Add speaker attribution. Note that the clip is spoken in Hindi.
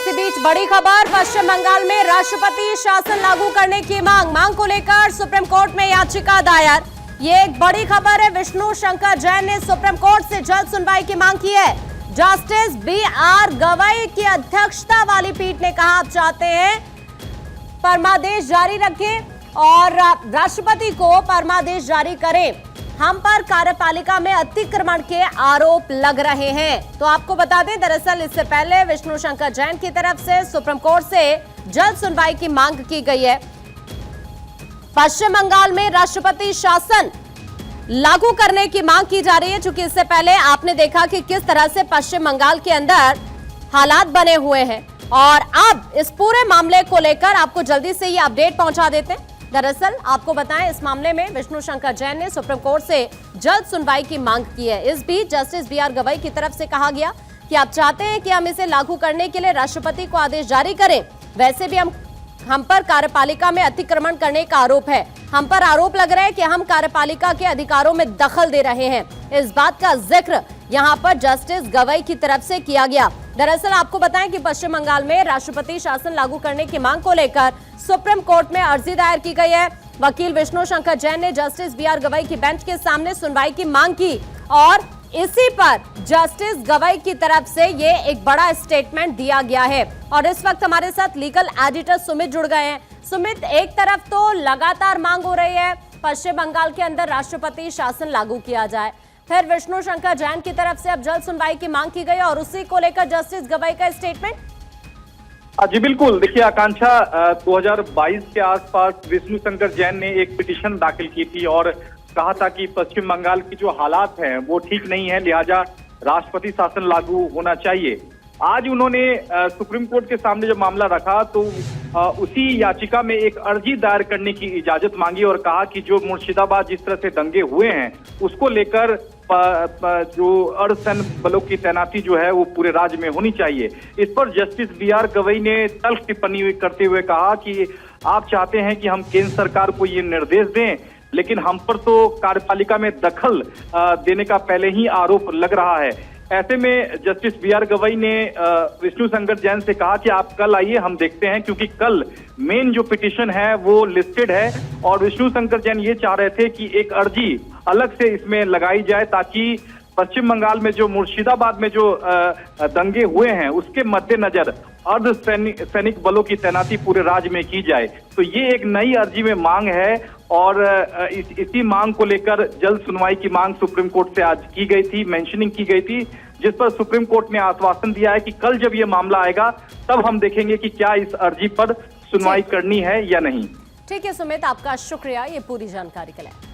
Speaker 1: इसी बीच बड़ी खबर, पश्चिम बंगाल में राष्ट्रपति शासन लागू करने की मांग को लेकर सुप्रीम कोर्ट में याचिका दायर। ये एक बड़ी खबर है। विष्णु शंकर जैन ने सुप्रीम कोर्ट से जल्द सुनवाई की मांग की है। जस्टिस BR गवई की अध्यक्षता वाली पीठ ने कहा, आप चाहते हैं परमादेश जारी रखें और राष्ट्रपति को परमादेश जारी करें। हम पर कार्यपालिका में अतिक्रमण के आरोप लग रहे हैं। तो आपको बता दें, दरअसल इससे पहले विष्णु शंकर जैन की तरफ से सुप्रीम कोर्ट से जल्द सुनवाई की मांग की गई है। पश्चिम बंगाल में राष्ट्रपति शासन लागू करने की मांग की जा रही है, क्योंकि इससे पहले आपने देखा कि किस तरह से पश्चिम बंगाल के अंदर हालात बने हुए हैं। और अब इस पूरे मामले को लेकर आपको जल्दी से ये अपडेट पहुंचा देते हैं। दरअसल आपको बताएं, इस मामले में विष्णु शंकर जैन ने सुप्रीम कोर्ट से जल्द सुनवाई की मांग की है। इस बीच जस्टिस BR गवई की तरफ से कहा गया कि आप चाहते हैं कि हम इसे लागू करने के लिए राष्ट्रपति को आदेश जारी करें। वैसे भी हम पर कार्यपालिका में अतिक्रमण करने का आरोप है। हम पर आरोप लग रहा है कि हम कार्यपालिका के अधिकारों में दखल दे रहे हैं। इस बात का जिक्र यहां पर जस्टिस गवई की तरफ से किया गया। दरअसल आपको बताएं कि पश्चिम बंगाल में राष्ट्रपति शासन लागू करने की मांग को लेकर सुप्रीम कोर्ट में अर्जी दायर की गई है। वकील विष्णु शंकर जैन ने जस्टिस BR गवई की बेंच के सामने सुनवाई की मांग की और इसी पर जस्टिस गवई की तरफ से ये एक बड़ा स्टेटमेंट दिया गया है। और इस वक्त हमारे साथ लीगल एडिटर सुमित जुड़ गए हैं। सुमित, एक तरफ तो लगातार मांग हो रही है पश्चिम बंगाल के अंदर राष्ट्रपति शासन लागू किया जाए, फिर विष्णु शंकर जैन की तरफ से अब जल्द सुनवाई की मांग की गई और उसी को लेकर जस्टिस गवई का स्टेटमेंट।
Speaker 2: जी बिल्कुल, देखिए आकांक्षा, 2022 के आसपास विष्णु शंकर जैन ने एक पिटीशन दाखिल की थी और कहा था कि पश्चिम बंगाल की जो हालात हैं वो ठीक नहीं है, लिहाजा राष्ट्रपति शासन लागू होना चाहिए। आज उन्होंने सुप्रीम कोर्ट के सामने जब मामला रखा तो उसी याचिका में एक अर्जी दायर करने की इजाजत मांगी और कहा कि जो मुर्शिदाबाद जिस तरह से दंगे हुए हैं उसको लेकर जो अर्धसैन्य बलों की तैनाती जो है वो पूरे राज्य में होनी चाहिए। इस पर जस्टिस BR गवई ने तल्ख टिप्पणी करते हुए कहा कि आप चाहते हैं कि हम केंद्र सरकार को ये निर्देश दें, लेकिन हम पर तो कार्यपालिका में दखल देने का पहले ही आरोप लग रहा है। ऐसे में जस्टिस BR गवई ने विष्णु शंकर जैन से कहा कि आप कल आइए, हम देखते हैं, क्योंकि कल मेन जो पिटीशन है वो लिस्टेड है और विष्णु शंकर जैन ये चाह रहे थे कि एक अर्जी अलग से इसमें लगाई जाए ताकि पश्चिम बंगाल में जो मुर्शिदाबाद में जो दंगे हुए हैं उसके मद्देनजर अर्धसैनिक बलों की तैनाती पूरे राज्य में की जाए। तो ये एक नई अर्जी में मांग है और इसी मांग को लेकर जल्द सुनवाई की मांग सुप्रीम कोर्ट से आज की गई थी, मेंशनिंग की गई थी, जिस पर सुप्रीम कोर्ट ने आश्वासन दिया है कि कल जब ये मामला आएगा तब हम देखेंगे कि क्या इस अर्जी पर सुनवाई करनी है या नहीं।
Speaker 1: ठीक है सुमित, आपका शुक्रिया ये पूरी जानकारी के लिए।